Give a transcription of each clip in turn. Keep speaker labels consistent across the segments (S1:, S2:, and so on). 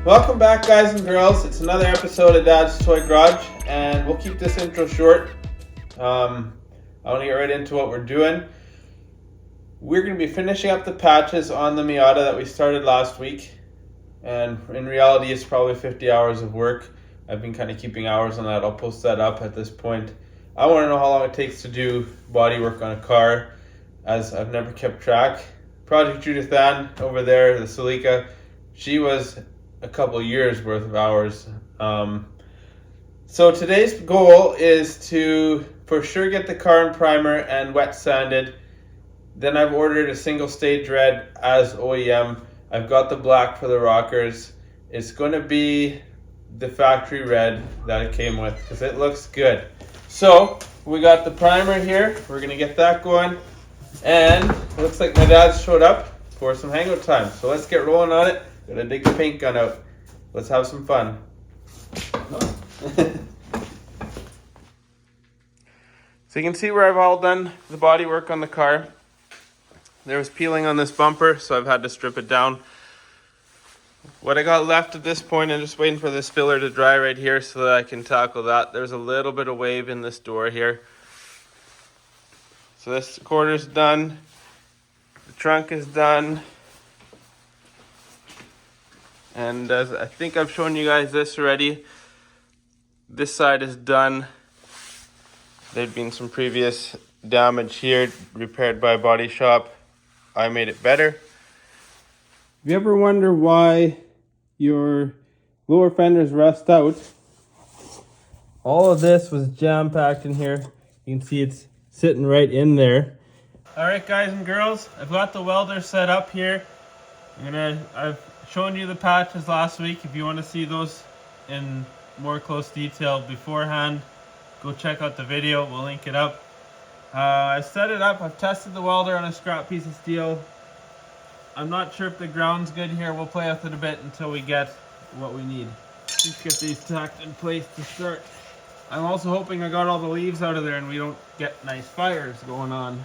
S1: Welcome back, guys and girls. It's another episode of Dad's Toy Garage, and we'll keep this intro short. I want to get right into what we're doing. We're going to be finishing up the patches on the Miata that we started last week, and in reality it's probably 50 hours of work. I've been kind of keeping hours on that. I'll post that up at this point. I want to know how long it takes to do body work on a car, as I've never kept track. Project Judith Ann over there, the Celica, she was a couple years worth of hours. So today's goal is to for sure get the car in primer and wet sanded. Then I've ordered a single stage red as OEM. I've got the black for the rockers. It's going to be the factory red that it came with because it looks good. So we got the primer here. We're going to get that going. And it looks like my dad showed up for some hangout time. So let's get rolling on it. Gotta dig the paint gun out. Let's have some fun. So you can see where I've all done the body work on the car. There was peeling on this bumper, so I've had to strip it down. What I got left at this point, I'm just waiting for the spiller to dry right here so that I can tackle that. There's a little bit of wave in this door here. So this quarter's done. The trunk is done. And as I think I've shown you guys this already, this side is done. There'd been some previous damage here, repaired by a body shop. I made it better. If you ever wonder why your lower fenders rust out, all of this was jam-packed in here. You can see it's sitting right in there. All right, guys and girls, I've got the welder set up here. I've shown you the patches last week. If you want to see those in more close detail beforehand, go check out the video. We'll link it up. I set it up. I've tested the welder on a scrap piece of steel. I'm not sure if the ground's good here. We'll play with it a bit until we get what we need. Just get these tacked in place to start. I'm also hoping I got all the leaves out of there and we don't get nice fires going on.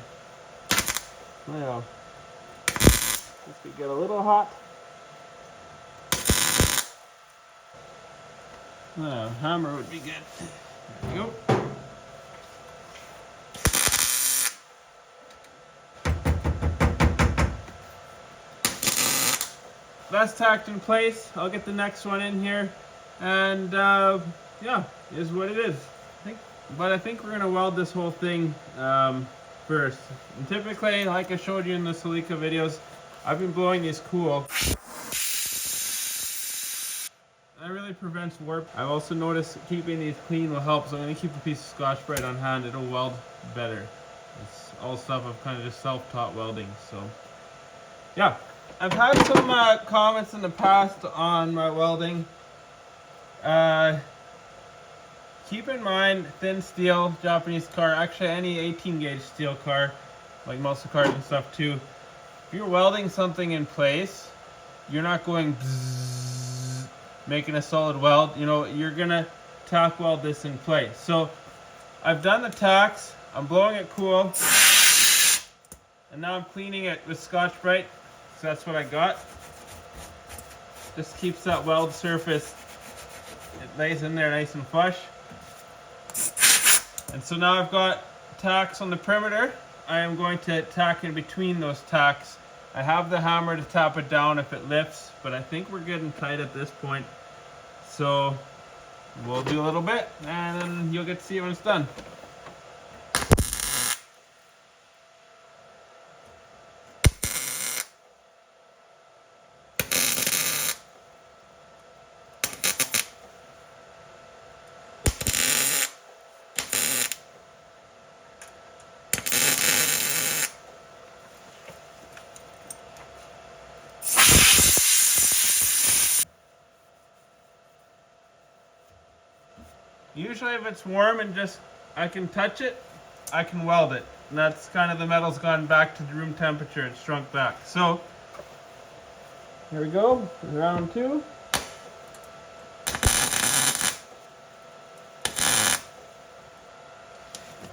S1: Well, this could get a little hot. Hammer would be good. There we go. That's tacked in place. I'll get the next one in here, and yeah, is what it is. I think we're gonna weld this whole thing first. And typically, like I showed you in the Celica videos, I've been blowing these cool. That really prevents warp. I've also noticed keeping these clean will help, so I'm going to keep a piece of Scotch-Brite on hand. It'll weld better. It's all stuff I've kind of just self-taught welding, so yeah. I've had some comments in the past on my welding. Keep in mind, thin steel, Japanese car, actually any 18-gauge steel car, like muscle cars and stuff too, if you're welding something in place, you're not going bzzz, making a solid weld. You know, you're gonna tack weld this in place. So I've done the tacks, I'm blowing it cool, and now I'm cleaning it with Scotch-Brite. So that's what I got. Just keeps that weld surface, it lays in there nice and flush. And so now I've got tacks on the perimeter. I am going to tack in between those tacks. I have the hammer to tap it down if it lifts, but I think we're good and tight at this point. So we'll do a little bit and then you'll get to see when it's done. Usually if it's warm and just I can touch it, I can weld it. And that's kind of the metal's gone back to the room temperature. It's shrunk back. So here we go, round two.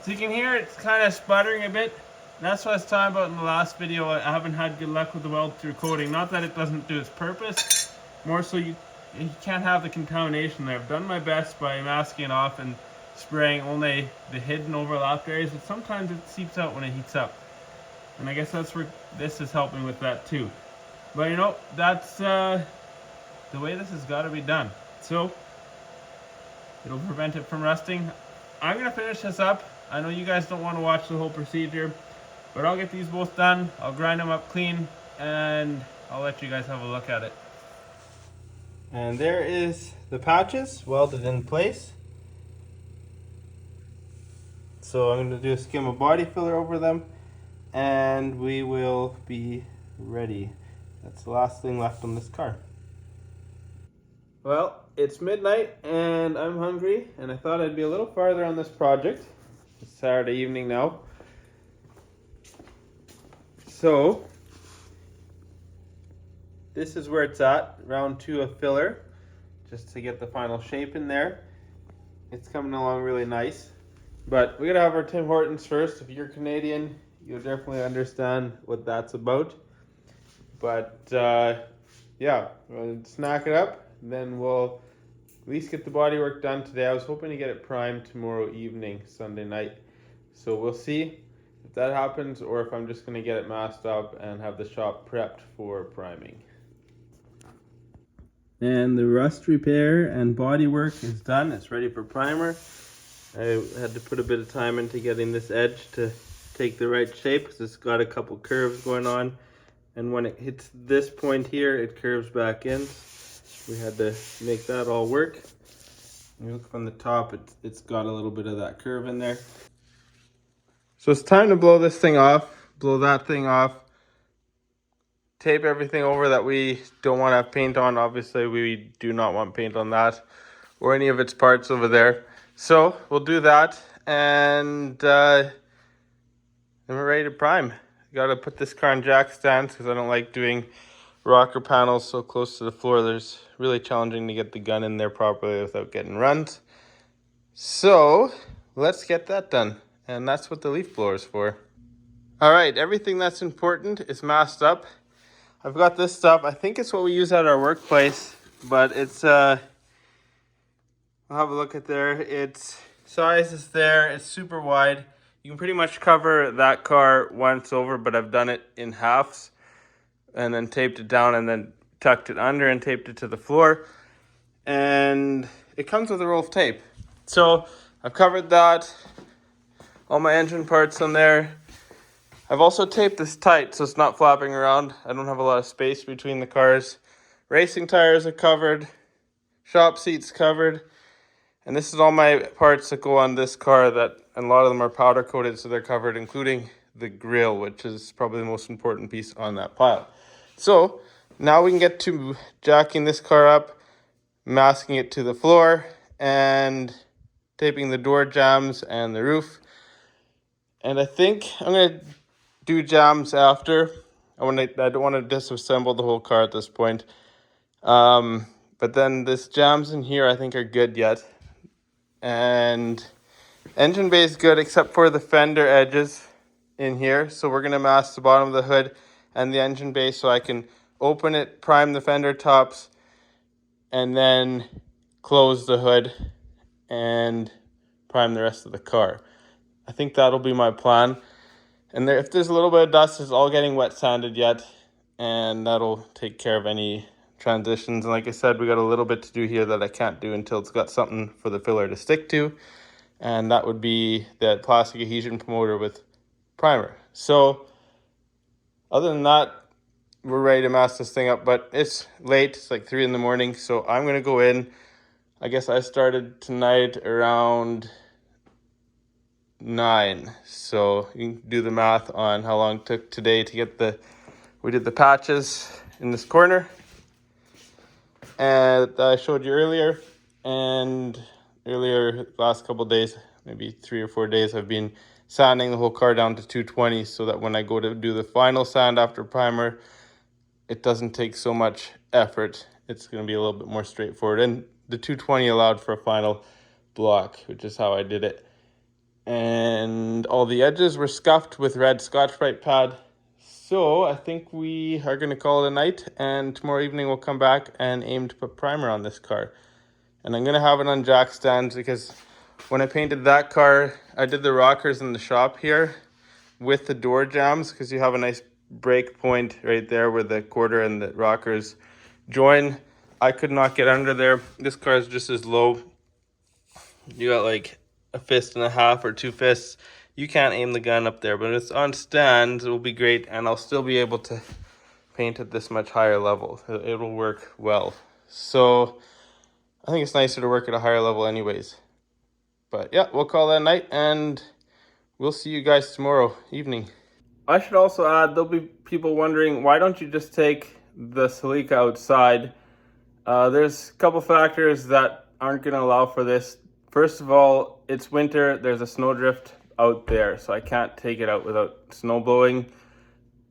S1: So you can hear it's kind of sputtering a bit. That's what I was talking about in the last video. I haven't had good luck with the weld through coating. Not that it doesn't do its purpose, more so you you can't have the contamination there. I've done my best by masking off and spraying only the hidden overlap areas, but sometimes it seeps out when it heats up. And I guess that's where this is helping with that too. But you know, that's the way this has got to be done. So it'll prevent it from rusting. I'm gonna finish this up. I know you guys don't want to watch the whole procedure, but I'll get these both done. I'll grind them up clean and I'll let you guys have a look at it. And there is the patches welded in place. So I'm going to do a skim of body filler over them and we will be ready. That's the last thing left on this car. Well, it's midnight and I'm hungry and I thought I'd be a little farther on this project. It's Saturday evening now. So this is where it's at, round 2 of filler, just to get the final shape in there. It's coming along really nice. But we gotta have our Tim Hortons first. If you're Canadian, you'll definitely understand what that's about. But yeah, we'll snack it up, then we'll at least get the body work done today. I was hoping to get it primed tomorrow evening, Sunday night. So we'll see if that happens or if I'm just gonna get it masked up and have the shop prepped for priming. And the rust repair and body work is done. It's ready for primer. I had to put a bit of time into getting this edge to take the right shape because it's got a couple curves going on. And when it hits this point here, it curves back in. We had to make that all work. You look from the top, it's got a little bit of that curve in there. So it's time to blow this thing off, blow that thing off. Tape everything over that we don't want to have paint on. Obviously, we do not want paint on that or any of its parts over there. So we'll do that and then we're ready to prime. Got to put this car on jack stands because I don't like doing rocker panels so close to the floor. There's really challenging to get the gun in there properly without getting runs. So let's get that done. And that's what the leaf blower is for. All right, everything that's important is masked up. I've got this stuff. I think it's what we use at our workplace, but it's, I'll have a look at there. Its size is there. It's super wide. You can pretty much cover that car once over, but I've done it in halves and then taped it down and then tucked it under and taped it to the floor. And it comes with a roll of tape. So I've covered that, all my engine parts on there. I've also taped this tight so it's not flapping around. I don't have a lot of space between the cars. Racing tires are covered. Shop seats covered. And this is all my parts that go on this car and a lot of them are powder coated so they're covered, including the grille, which is probably the most important piece on that pile. So now we can get to jacking this car up, masking it to the floor, and taping the door jambs and the roof. And I think I'm gonna do jams after. I don't want to disassemble the whole car at this point. But then this jams in here I think are good yet. And engine bay is good except for the fender edges in here. So we're gonna mask the bottom of the hood and the engine bay so I can open it, prime the fender tops, and then close the hood and prime the rest of the car. I think that'll be my plan. And if there's a little bit of dust, it's all getting wet sanded yet, and that'll take care of any transitions. And like I said, we got a little bit to do here that I can't do until it's got something for the filler to stick to, and that would be that plastic adhesion promoter with primer. So other than that, we're ready to mask this thing up, but it's late. It's like 3 in the morning, so I'm gonna go in. I guess I started tonight around 9, so you can do the math on how long it took today to get we did the patches in this corner and I showed you earlier, and earlier last couple of days, maybe 3 or 4 days, I've been sanding the whole car down to 220 so that when I go to do the final sand after primer, it doesn't take so much effort. It's going to be a little bit more straightforward, and the 220 allowed for a final block, which is how I did it. And all the edges were scuffed with red Scotch-Brite pad So I think we are going to call it a night, and tomorrow evening we'll come back and aim to put primer on this car. And I'm going to have it on jack stands because when I painted that car, I did the rockers in the shop here with the door jambs, because you have a nice break point right there where the quarter and the rockers join. I could not get under there. This car is just as low. You got like a fist and a half or 2 fists. You can't aim the gun up there, but it's on stands. It will be great, and I'll still be able to paint at this much higher level. It'll work well. So I think it's nicer to work at a higher level anyways. But yeah, we'll call that night, and we'll see you guys tomorrow evening. I should also add, there'll be people wondering, why don't you just take the Celica outside? There's a couple factors that aren't going to allow for this. First of all, it's winter. There's a snowdrift out there, so I can't take it out without snow blowing,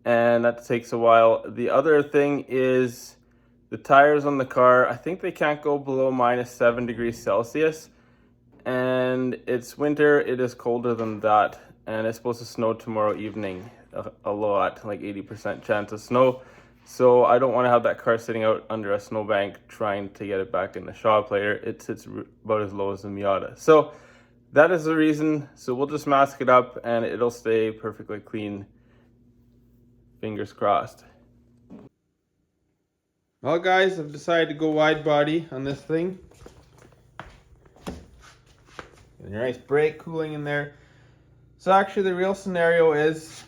S1: and that takes a while. The other thing is the tires on the car. I think they can't go below -7 degrees Celsius, and it's winter. It is colder than that, and it's supposed to snow tomorrow evening a lot, like 80% chance of snow. So I don't want to have that car sitting out under a snowbank trying to get it back in the shop later. It sits about as low as the Miata. So that is the reason. So we'll just mask it up and it'll stay perfectly clean. Fingers crossed. Well guys, I've decided to go wide body on this thing. And a nice brake cooling in there. So actually the real scenario is,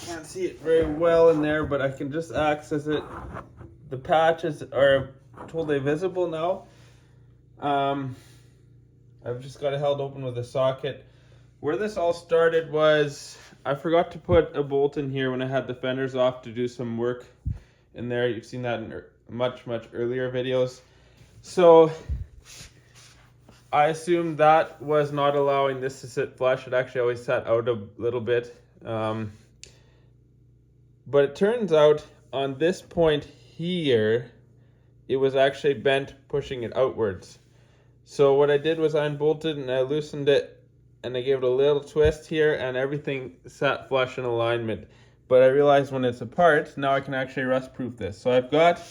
S1: can't see it very well in there, but I can just access it. The patches are totally visible now. I've just got it held open with a socket. Where this all started was, I forgot to put a bolt in here when I had the fenders off to do some work in there. You've seen that in much earlier videos. So I assumed that was not allowing this to sit flush. It actually always sat out a little bit. But it turns out on this point here, it was actually bent, pushing it outwards. So what I did was I unbolted and I loosened it and I gave it a little twist here and everything sat flush in alignment. But I realized when it's apart, now I can actually rust proof this. So I've got,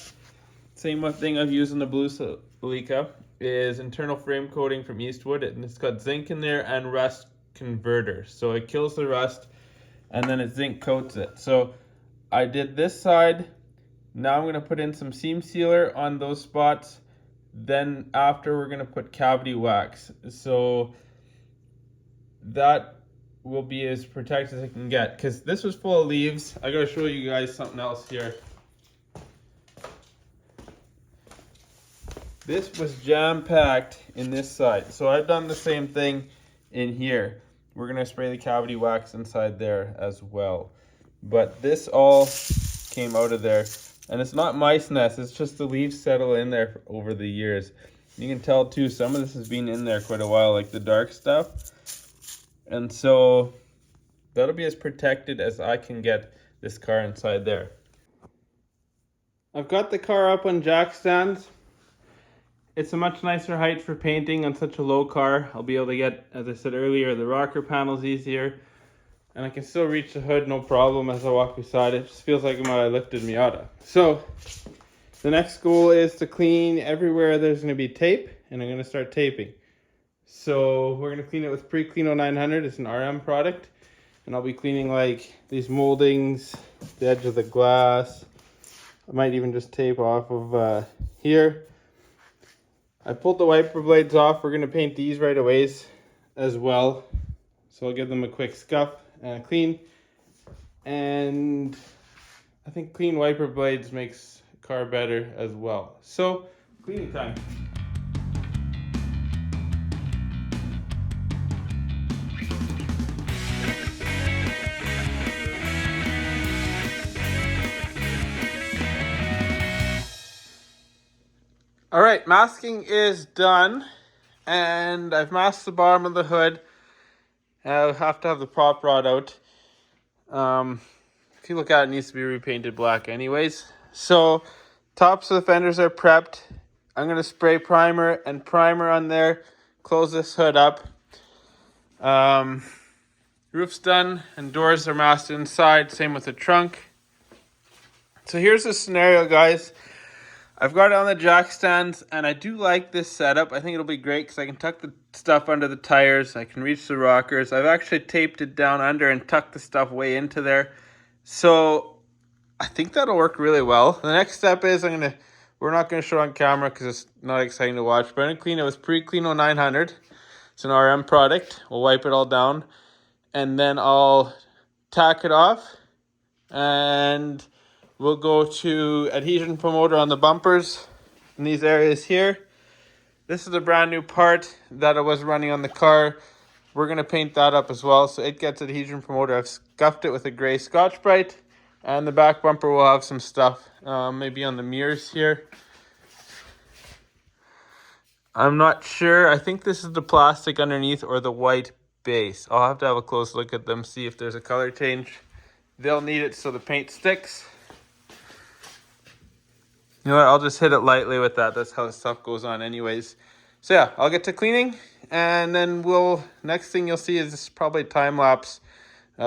S1: same thing I've used in the blue Celica, is internal frame coating from Eastwood, and it's got zinc in there and rust converter. So it kills the rust and then it zinc coats it. So I did this side. Now I'm going to put in some seam sealer on those spots. Then after we're going to put cavity wax. So that will be as protected as I can get, because this was full of leaves. I got to show you guys something else here. This was jam-packed in this side. So I've done the same thing in here. We're going to spray the cavity wax inside there as well. But this all came out of there. And it's not mice nests, it's just the leaves settle in there over the years. You can tell too, some of this has been in there quite a while, like the dark stuff. And so that'll be as protected as I can get this car inside there. I've got the car up on jack stands. It's a much nicer height for painting on such a low car. I'll be able to get, as I said earlier, the rocker panels easier. And I can still reach the hood no problem as I walk beside it. It just feels like my lifted Miata. So the next goal is to clean everywhere there's going to be tape, and I'm going to start taping. So we're going to clean it with Pre-Cleano 900. It's an RM product. And I'll be cleaning like these moldings, the edge of the glass. I might even just tape off of here. I pulled the wiper blades off. We're going to paint these right away as well. So I'll give them a quick scuff and a clean. And I think clean wiper blades makes the car better as well. So, cleaning time. All right, masking is done. And I've masked the bottom of the hood. I'll have to have the prop rod out. If you look at it, it needs to be repainted black anyways. So tops of the fenders are prepped. I'm going to spray primer and primer on there. Close this hood up. Roof's done and doors are masked inside. Same with the trunk. So here's the scenario, guys. I've got it on the jack stands, and I do like this setup. I think it'll be great because I can tuck the stuff under the tires. I can reach the rockers. I've actually taped it down under and tucked the stuff way into there. So I think that'll work really well. The next step is we're not going to show it on camera because it's not exciting to watch, but I'm going to clean it with Pre-Cleano 900. It's an RM product. We'll wipe it all down, and then I'll tack it off, and we'll go to adhesion promoter on the bumpers in these areas here. This is a brand new part that I was running on the car. We're going to paint that up as well, so it gets adhesion promoter. I've scuffed it with a gray Scotch-Brite, and the back bumper will have some stuff, maybe on the mirrors here. I'm not sure. I think this is the plastic underneath or the white base. I'll have to have a close look at them, see if there's a color change. They'll need it so the paint sticks. You know what, I'll just hit it lightly with that. That's how the stuff goes on anyways. So yeah, I'll get to cleaning, and then next thing you'll see is probably time-lapse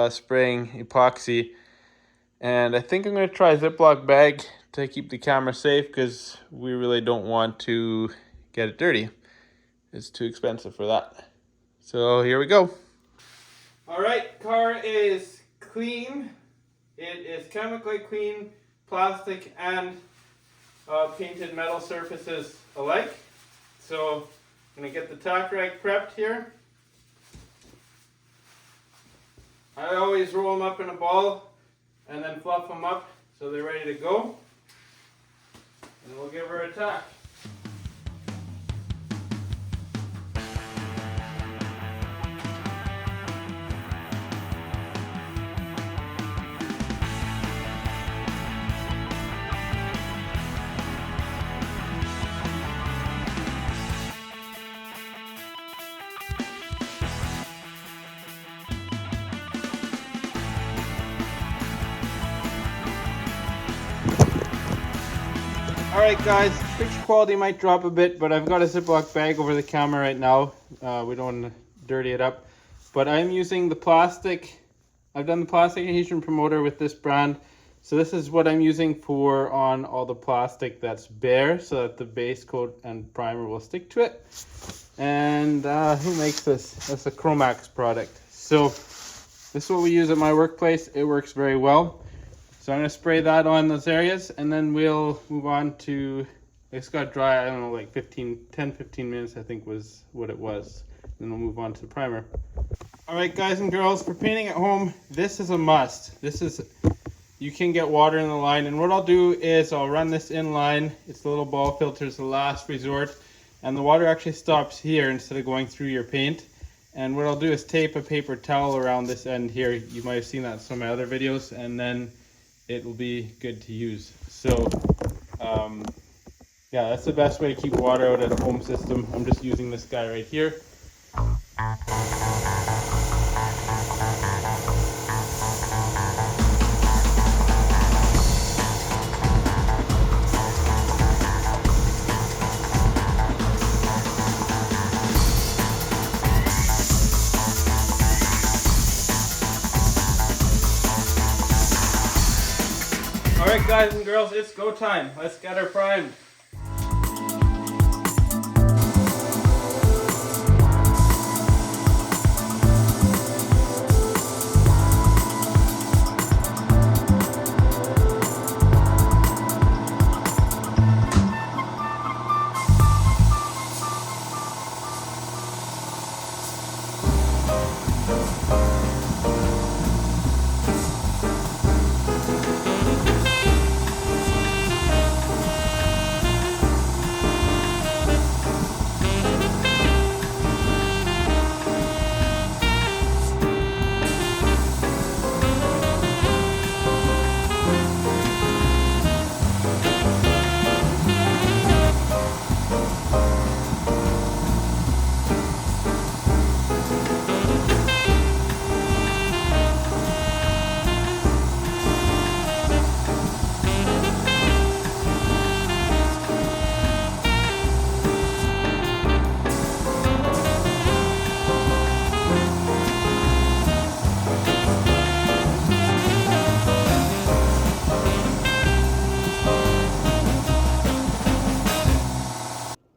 S1: spraying epoxy. And I think I'm going to try a Ziploc bag to keep the camera safe because we really don't want to get it dirty. It's too expensive for that. So here we go. All right, car is clean. It is chemically clean, plastic and painted metal surfaces alike. So I'm going to get the tack rag prepped here. I always roll them up in a ball and then fluff them up so they're ready to go. And we'll give her a tack. Alright guys, picture quality might drop a bit, but I've got a Ziploc bag over the camera right now. We don't want to dirty it up. But I'm using the plastic. I've done the plastic adhesion promoter with this brand. So this is what I'm using on all the plastic that's bare, so that the base coat and primer will stick to it. And who makes this? That's a Chromax product. So this is what we use at my workplace. It works very well. So I'm going to spray that on those areas, and then we'll move on to, it's got dry, I don't know, like 10-15 minutes I think was what it was. Then we'll move on to the primer. Alright guys and girls, for painting at home, this is a must. You can get water in the line, and what I'll do is I'll run this in line. It's the little ball filter, it's the last resort, and the water actually stops here instead of going through your paint. And what I'll do is tape a paper towel around this end here. You might have seen that in some of my other videos, and then it will be good to use. So yeah, that's the best way to keep water out at a home system. I'm just using this guy right here. Alright guys and girls, it's go time. Let's get her primed.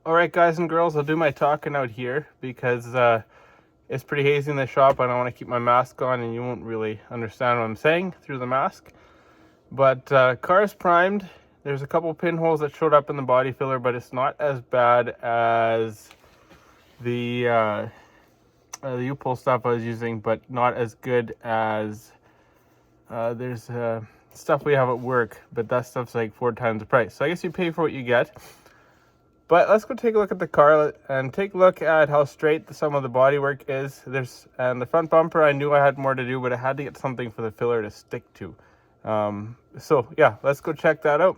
S1: Alright guys and girls, I'll do my talking out here because it's pretty hazy in the shop. I don't want to keep my mask on and you won't really understand what I'm saying through the mask. But car is primed. There's a couple pinholes that showed up in the body filler, but it's not as bad as the U-pull stuff I was using, but not as good as there's stuff we have at work, but that stuff's like 4 times the price. So I guess you pay for what you get. But let's go take a look at the car and take a look at how straight some of the bodywork is. And the front bumper, I knew I had more to do, but I had to get something for the filler to stick to. So yeah, let's go check that out.